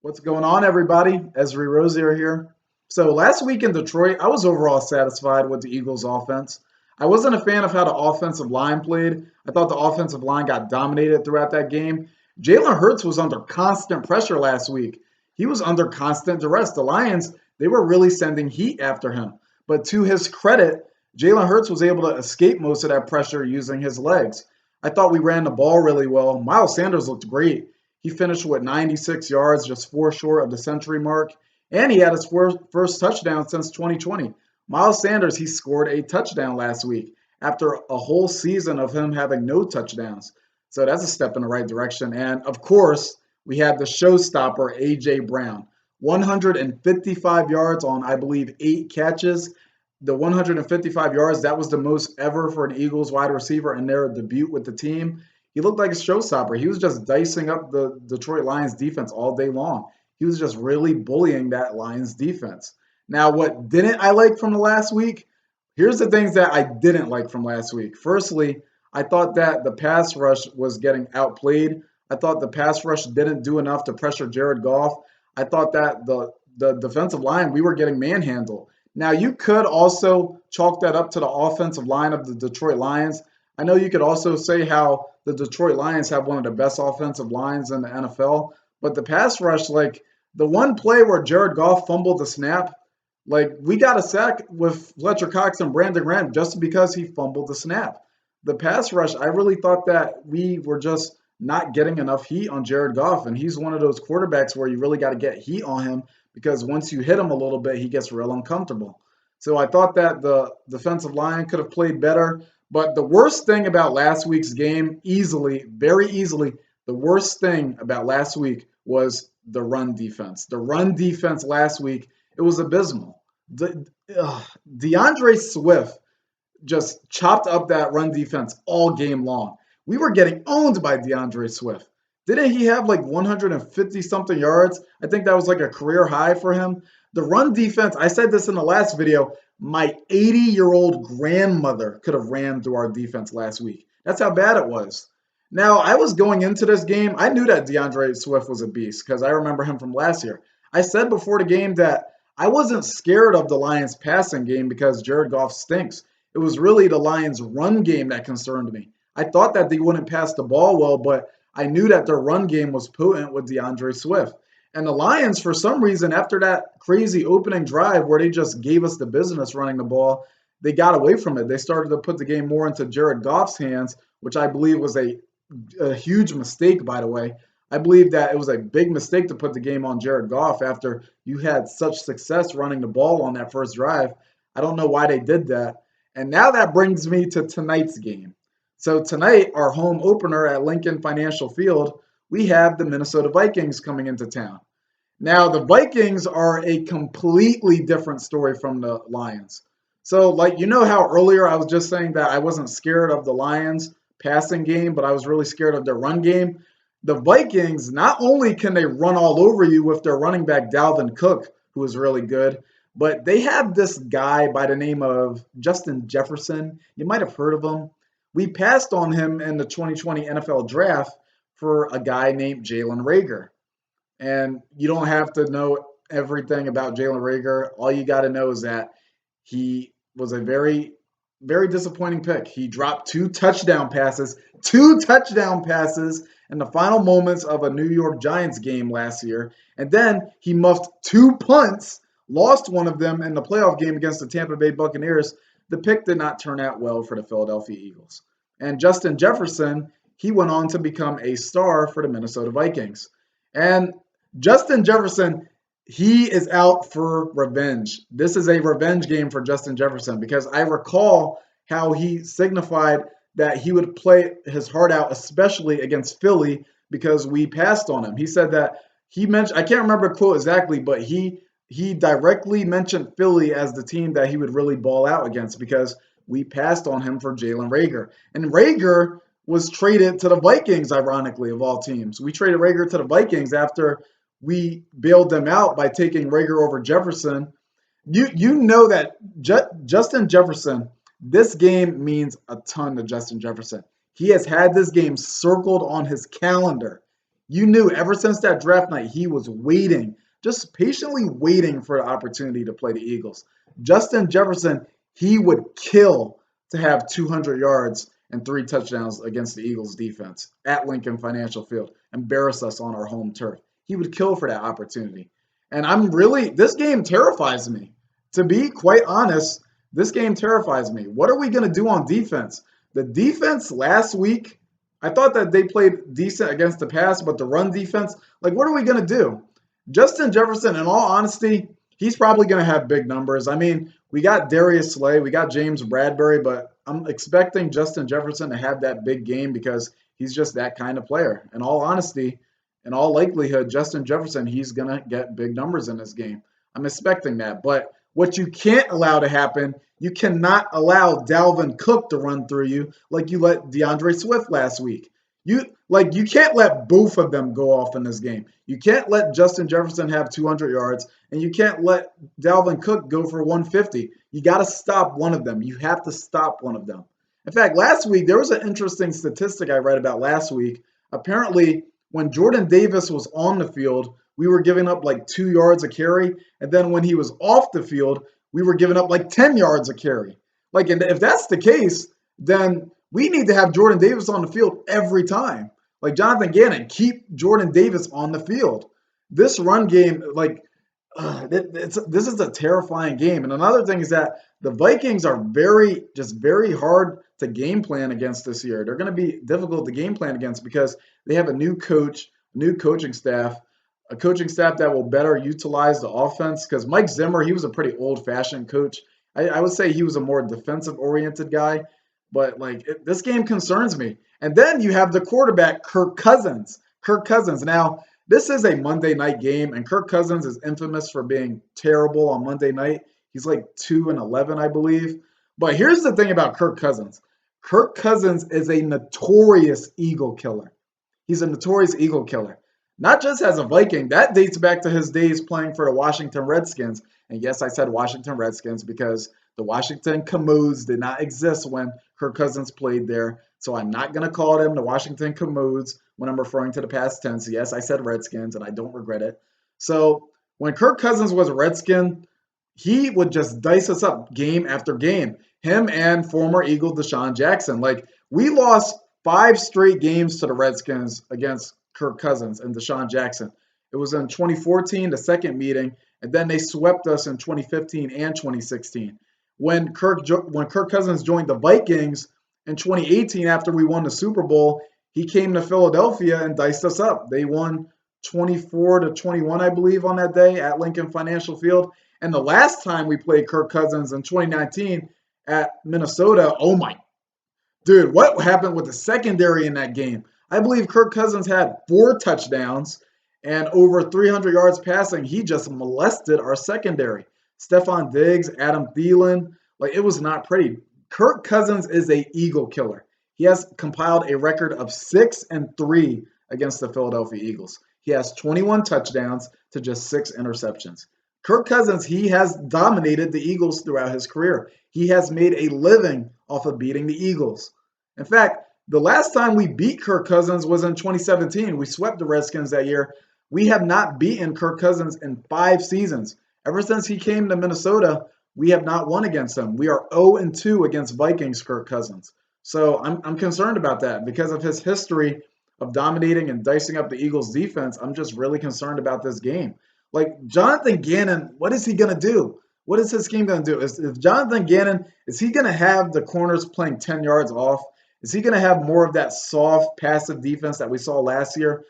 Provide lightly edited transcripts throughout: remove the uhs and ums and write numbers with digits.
What's going on, everybody? Esri Rozier here. So last week in Detroit, I was overall satisfied with the Eagles' offense. I wasn't a fan of how the offensive line played. I thought the offensive line got dominated throughout that game. Jalen Hurts was under constant pressure last week. He was under constant duress. The Lions, they were really sending heat after him. But to his credit, Jalen Hurts was able to escape most of that pressure using his legs. I thought we ran the ball really well. Miles Sanders looked great. He finished with 96 yards, just four short of the century mark, and he had his first touchdown since 2020. Miles Sanders, he scored a touchdown last week after a whole season of him having no touchdowns. So that's a step in the right direction. And of course, we had the showstopper, A.J. Brown. 155 yards on, I believe, 8 catches. The 155 yards, that was the most ever for an Eagles wide receiver in their debut with the team. He looked like a showstopper. He was just dicing up the Detroit Lions defense all day long. He was just really bullying that Lions defense. Now, what didn't I like from the last week? Here's the things that I didn't like from last week. Firstly, I thought that the pass rush was getting outplayed. I thought the pass rush didn't do enough to pressure Jared Goff. I thought that the defensive line, we were getting manhandled. Now, you could also chalk that up to the offensive line of the Detroit Lions. I know you could also say how the Detroit Lions have one of the best offensive lines in the NFL, but the pass rush, like the one play where Jared Goff fumbled the snap, like we got a sack with Fletcher Cox and Brandon Graham just because he fumbled the snap. The pass rush, I really thought that we were just not getting enough heat on Jared Goff, and he's one of those quarterbacks where you really got to get heat on him because once you hit him a little bit, he gets real uncomfortable. So I thought that the defensive line could have played better. But the worst thing about last week's game, easily, very easily, the worst thing about last week was the run defense. The run defense last week, it was abysmal. DeAndre Swift just chopped up that run defense all game long. We were getting owned by DeAndre Swift. Didn't he have like 150 something yards? I think that was like a career high for him. The run defense, I said this in the last video, my 80-year-old grandmother could have ran through our defense last week. That's how bad it was. Now, I was going into this game, I knew that DeAndre Swift was a beast because I remember him from last year. I said before the game that I wasn't scared of the Lions passing game because Jared Goff stinks. It was really the Lions run game that concerned me. I thought that they wouldn't pass the ball well, but I knew that their run game was potent with DeAndre Swift. And the Lions, for some reason, after that crazy opening drive where they just gave us the business running the ball, they got away from it. They started to put the game more into Jared Goff's hands, which I believe was a huge mistake, by the way. I believe that it was a big mistake to put the game on Jared Goff after you had such success running the ball on that first drive. I don't know why they did that. And now that brings me to tonight's game. So tonight, our home opener at Lincoln Financial Field, we have the Minnesota Vikings coming into town. Now, the Vikings are a completely different story from the Lions. So, like, you know how earlier I was just saying that I wasn't scared of the Lions passing game, but I was really scared of their run game? The Vikings, not only can they run all over you with their running back Dalvin Cook, who is really good, but they have this guy by the name of Justin Jefferson. You might have heard of him. We passed on him in the 2020 NFL draft for a guy named Jalen Reagor. And you don't have to know everything about Jalen Reagor. All you got to know is that he was a very, very disappointing pick. He dropped two touchdown passes in the final moments of a New York Giants game last year. And then he muffed two punts, lost one of them in the playoff game against the Tampa Bay Buccaneers. The pick did not turn out well for the Philadelphia Eagles. And Justin Jefferson, he went on to become a star for the Minnesota Vikings. And Justin Jefferson, he is out for revenge. This is a revenge game for Justin Jefferson because I recall how he signified that he would play his heart out, especially against Philly, because we passed on him. He said that he mentioned, I can't remember the quote exactly, but he directly mentioned Philly as the team that he would really ball out against because we passed on him for Jalen Reagor. And Reagor was traded to the Vikings, ironically, of all teams. We traded Reagor to the Vikings after we bailed them out by taking Reagor over Jefferson. You know that Justin Jefferson, this game means a ton to Justin Jefferson. He has had this game circled on his calendar. You knew ever since that draft night, he was waiting, just patiently waiting for the opportunity to play the Eagles. Justin Jefferson, he would kill to have 200 yards and 3 touchdowns against the Eagles defense at Lincoln Financial Field, embarrass us on our home turf. He would kill for that opportunity. And this game terrifies me. To be quite honest, this game terrifies me. What are we going to do on defense? The defense last week, I thought that they played decent against the pass, but the run defense, like, what are we going to do? Justin Jefferson, in all honesty, he's probably going to have big numbers. I mean, we got Darius Slay, we got James Bradbury, but I'm expecting Justin Jefferson to have that big game because he's just that kind of player. In all honesty, in all likelihood, Justin Jefferson, he's going to get big numbers in this game. I'm expecting that. But what you can't allow to happen, you cannot allow Dalvin Cook to run through you like you let DeAndre Swift last week. You can't let both of them go off in this game. You can't let Justin Jefferson have 200 yards, and you can't let Dalvin Cook go for 150. You got to stop one of them. You have to stop one of them. In fact, last week there was an interesting statistic I read about last week. Apparently, when Jordan Davis was on the field, we were giving up like 2 yards a carry, and then when he was off the field, we were giving up like 10 yards a carry. Like, and if that's the case, then we need to have Jordan Davis on the field every time. Like Jonathan Gannon, keep Jordan Davis on the field. This run game, this is a terrifying game. And another thing is that the Vikings are very hard to game plan against this year. They're going to be difficult to game plan against because they have a new coach, new coaching staff, a coaching staff that will better utilize the offense. Because Mike Zimmer, he was a pretty old-fashioned coach. I would say he was a more defensive-oriented guy. But this game concerns me. And then you have the quarterback, Kirk Cousins. Kirk Cousins. Now, this is a Monday night game, and Kirk Cousins is infamous for being terrible on Monday night. He's like 2-11, I believe. But here's the thing about Kirk Cousins. Kirk Cousins is a notorious Eagle killer. He's a notorious Eagle killer. Not just as a Viking, that dates back to his days playing for the Washington Redskins. And yes, I said Washington Redskins because the Washington Commodes did not exist when Kirk Cousins played there. So I'm not going to call them the Washington Commodes when I'm referring to the past tense. Yes, I said Redskins, and I don't regret it. So when Kirk Cousins was a Redskin, he would just dice us up game after game. Him and former Eagle Deshaun Jackson. Like, we lost 5 straight games to the Redskins against Kirk Cousins and Deshaun Jackson. It was in 2014, the second meeting, and then they swept us in 2015 and 2016. When Kirk Cousins joined the Vikings in 2018 after we won the Super Bowl, he came to Philadelphia and diced us up. They won 24-21, I believe, on that day at Lincoln Financial Field. And the last time we played Kirk Cousins in 2019 at Minnesota, oh my, dude, what happened with the secondary in that game? I believe Kirk Cousins had 4 touchdowns and over 300 yards passing. He just molested our secondary. Stephon Diggs, Adam Thielen, like, it was not pretty. Kirk Cousins is a Eagle killer. He has compiled a record of 6-3 against the Philadelphia Eagles. He has 21 touchdowns to just 6 interceptions. Kirk Cousins, he has dominated the Eagles throughout his career. He has made a living off of beating the Eagles. In fact, the last time we beat Kirk Cousins was in 2017. We swept the Redskins that year. We have not beaten Kirk Cousins in 5 seasons. Ever since he came to Minnesota, we have not won against him. We are 0-2 against Vikings Kirk Cousins. So I'm concerned about that because of his history of dominating and dicing up the Eagles defense. I'm just really concerned about this game. Like, Jonathan Gannon, what is he going to do? What is his scheme going to do? Is Jonathan Gannon, is he going to have the corners playing 10 yards off? Is he going to have more of that soft, passive defense that we saw last year?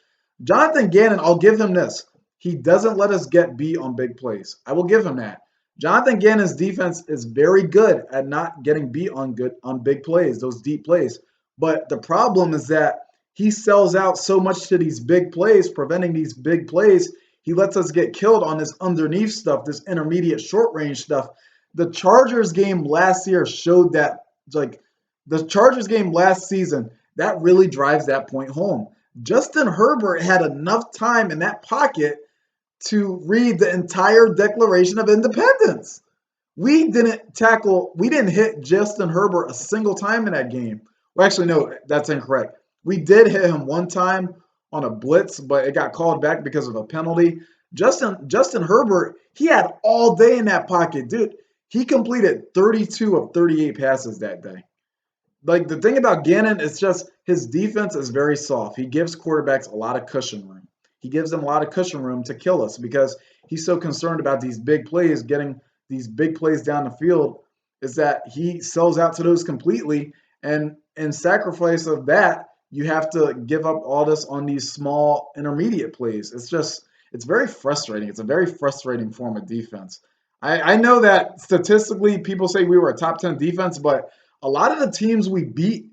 Jonathan Gannon, I'll give him this. He doesn't let us get beat on big plays. I will give him that. Jonathan Gannon's defense is very good at not getting beat on big plays, those deep plays. But the problem is that he sells out so much to these big plays, preventing these big plays. He lets us get killed on this underneath stuff, this intermediate short range stuff. The Chargers game last year showed that, like, the Chargers game last season, that really drives that point home. Justin Herbert had enough time in that pocket to read the entire Declaration of Independence. We didn't hit Justin Herbert a single time in that game. Well, actually, no, that's incorrect. We did hit him one time on a blitz, but it got called back because of a penalty. Justin Herbert, he had all day in that pocket, dude. He completed 32 of 38 passes that day. Like the thing about Gannon is just his defense is very soft. He gives quarterbacks a lot of cushion room. He gives them a lot of cushion room to kill us because he's so concerned about these big plays, getting these big plays down the field, is that he sells out to those completely. And in sacrifice of that, you have to give up all this on these small intermediate plays. It's very frustrating. It's a very frustrating form of defense. I know that statistically people say we were a top 10 defense, but a lot of the teams we beat,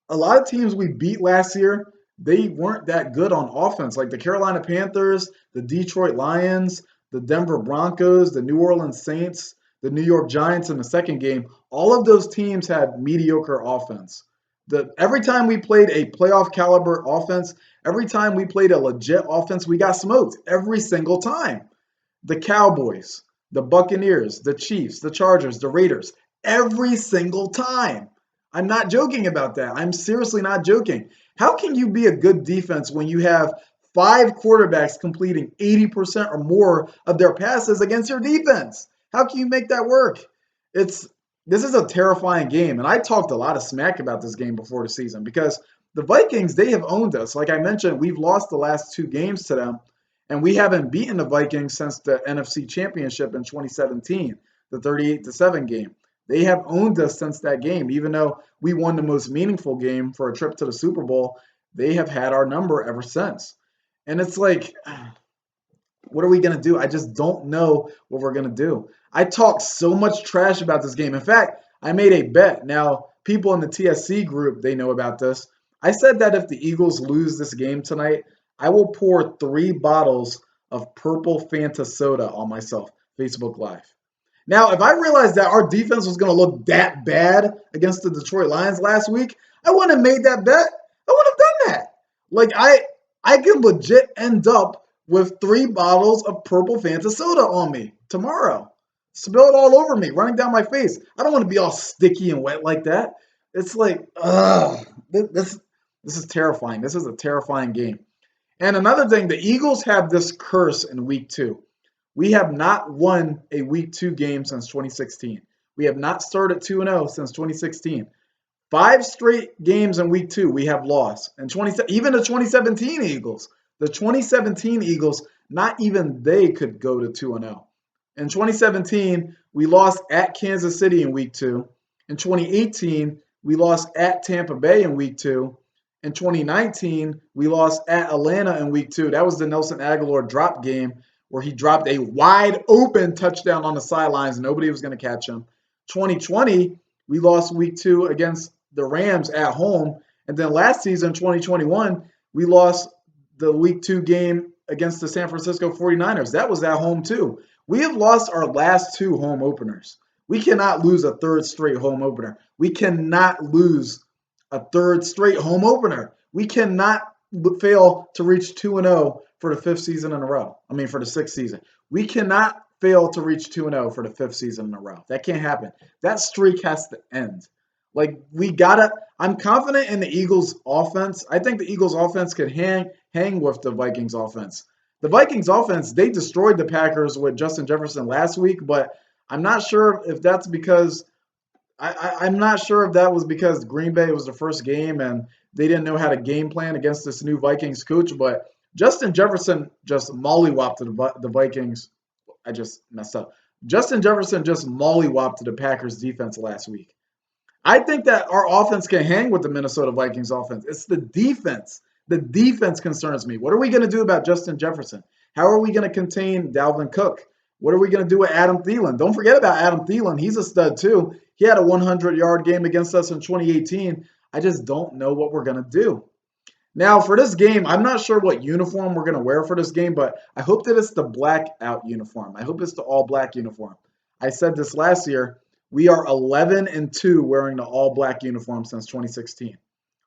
a lot of teams we beat last year, they weren't that good on offense. Like the Carolina Panthers, the Detroit Lions, the Denver Broncos, the New Orleans Saints, the New York Giants in the second game. All of those teams had mediocre offense. Every time we played a playoff caliber offense, every time we played a legit offense, we got smoked every single time. The Cowboys, the Buccaneers, the Chiefs, the Chargers, the Raiders, every single time. I'm not joking about that. I'm seriously not joking. How can you be a good defense when you have five quarterbacks completing 80% or more of their passes against your defense? How can you make that work? It's this is a terrifying game, and I talked a lot of smack about this game before the season because the Vikings, they have owned us. Like I mentioned, we've lost the last two games to them, and we haven't beaten the Vikings since the NFC Championship in 2017, the 38-7 game. They have owned us since that game. Even though we won the most meaningful game for a trip to the Super Bowl, they have had our number ever since. And it's like, what are we going to do? I just don't know what we're going to do. I talked so much trash about this game. In fact, I made a bet. Now, people in the TSC group, they know about this. I said that if the Eagles lose this game tonight, I will pour 3 bottles of purple Fanta soda on myself, Facebook Live. Now, if I realized that our defense was going to look that bad against the Detroit Lions last week, I wouldn't have made that bet. I wouldn't have done that. Like I could legit end up with 3 bottles of purple Fanta soda on me tomorrow. Spill it all over me, running down my face. I don't want to be all sticky and wet like that. It's like, this is terrifying. This is a terrifying game. And another thing, the Eagles have this curse in week 2. We have not won a week 2 game since 2016. We have not started 2-0 since 2016. 5 straight games in week 2 we have lost. And even the 2017 Eagles, not even they could go to 2-0. In 2017, we lost at Kansas City in week 2. In 2018, we lost at Tampa Bay in week 2. In 2019, we lost at Atlanta in week 2. That was the Nelson Aguilar drop game where he dropped a wide open touchdown on the sidelines and nobody was going to catch him. 2020, we lost week 2 against the Rams at home. And then last season, 2021, we lost the week 2 game against the San Francisco 49ers. That was at home too. We have lost our last 2 home openers. We cannot lose a third straight home opener. We cannot lose a third straight home opener. We cannot fail to reach 2-0 for the 5th season in a row. I mean, for the 6th season. We cannot fail to reach 2-0 for the 5th season in a row. That can't happen. That streak has to end. Like, I'm confident in the Eagles' offense. I think the Eagles' offense could hang with the Vikings' offense. The Vikings' offense, they destroyed the Packers with Justin Jefferson last week, but I'm not sure if that's because I'm not sure if that was because Green Bay was the first game and they didn't know how to game plan against this new Vikings coach, but Justin Jefferson just mollywopped the Vikings. I just messed up. Justin Jefferson just mollywopped the Packers defense last week. I think that our offense can hang with the Minnesota Vikings offense. It's the defense. The defense concerns me. What are we going to do about Justin Jefferson? How are we going to contain Dalvin Cook? What are we going to do with Adam Thielen? Don't forget about Adam Thielen. He's a stud too. He had a 100-yard game against us in 2018. I just don't know what we're going to do. Now, for this game, I'm not sure what uniform we're going to wear for this game, but I hope that it's the blackout uniform. I hope it's the all-black uniform. I said this last year. We are 11-2 wearing the all-black uniform since 2016.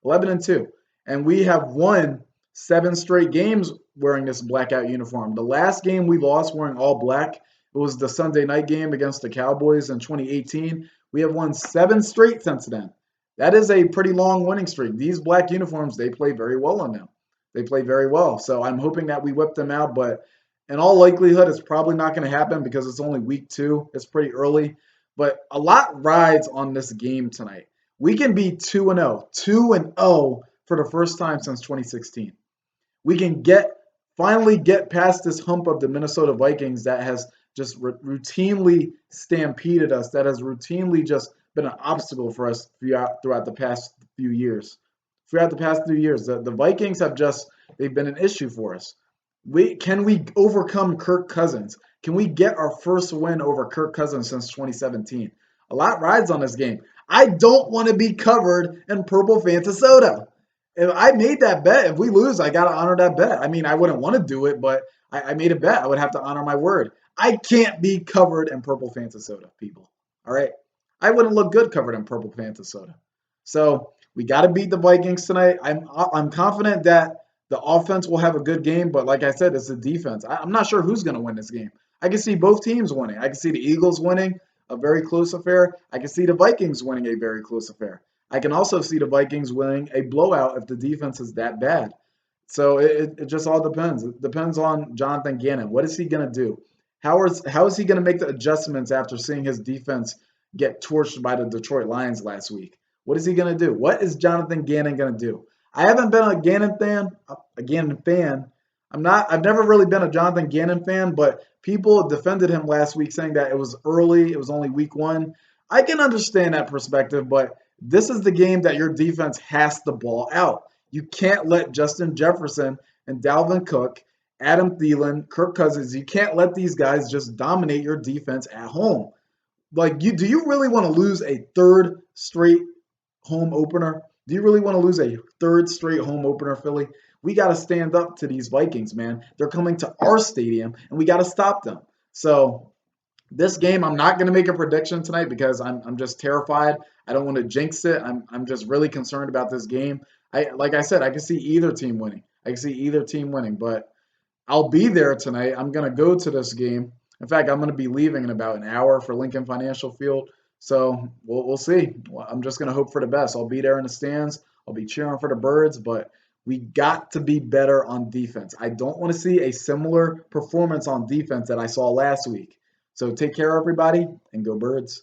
11-2. And we have won 7 straight games wearing this blackout uniform. The last game we lost wearing all black, it was the Sunday night game against the Cowboys in 2018. We have won 7 straight since then. That is a pretty long winning streak. These black uniforms, they play very well on them. They play very well. So I'm hoping that we whip them out, but in all likelihood, it's probably not going to happen because it's only week 2. It's pretty early, but a lot rides on this game tonight. We can be 2-0, 2-0 for the first time since 2016. We can finally get past this hump of the Minnesota Vikings that has just routinely stampeded us, that has routinely just been an obstacle for us throughout the past few years. Throughout the past 3 years, the Vikings have just they've been an issue for us. Can we overcome Kirk Cousins? Can we get our first win over Kirk Cousins since 2017? A lot rides on this game. I don't want to be covered in purple Fantasota. If I made that bet, if we lose, I gotta honor that bet. I mean, I wouldn't want to do it, but I made a bet. I would have to honor my word. I can't be covered in purple Fanta soda, people. All right, I wouldn't look good covered in purple Fanta soda. So we got to beat the Vikings tonight. I'm confident that the offense will have a good game, but like I said, it's the defense. I'm not sure who's gonna win this game. I can see both teams winning. I can see the Eagles winning a very close affair. I can see the Vikings winning a very close affair. I can also see the Vikings winning a blowout if the defense is that bad. So it just all depends. It depends on Jonathan Gannon. What is he going to do? How is he going to make the adjustments after seeing his defense get torched by the Detroit Lions last week? What is he going to do? What is Jonathan Gannon going to do? I haven't been a Gannon fan. A Gannon fan. I'm not. I've never really been a Jonathan Gannon fan, but people defended him last week, saying that it was early. It was only week 1. I can understand that perspective, but this is the game that your defense has the ball out. You can't let Justin Jefferson and Dalvin Cook, Adam Thielen, Kirk Cousins, you can't let these guys just dominate your defense at home. Like, do you really want to lose a third straight home opener? Do you really want to lose a third straight home opener, Philly? We got to stand up to these Vikings, man. They're coming to our stadium, and we got to stop them. So this game, I'm not going to make a prediction tonight because I'm just terrified. I don't want to jinx it. I'm just really concerned about this game. Like I said, I can see either team winning. I can see either team winning, but I'll be there tonight. I'm going to go to this game. In fact, I'm going to be leaving in about an hour for Lincoln Financial Field. So we'll see. I'm just going to hope for the best. I'll be there in the stands. I'll be cheering for the Birds, but we got to be better on defense. I don't want to see a similar performance on defense that I saw last week. So take care, everybody, and go Birds.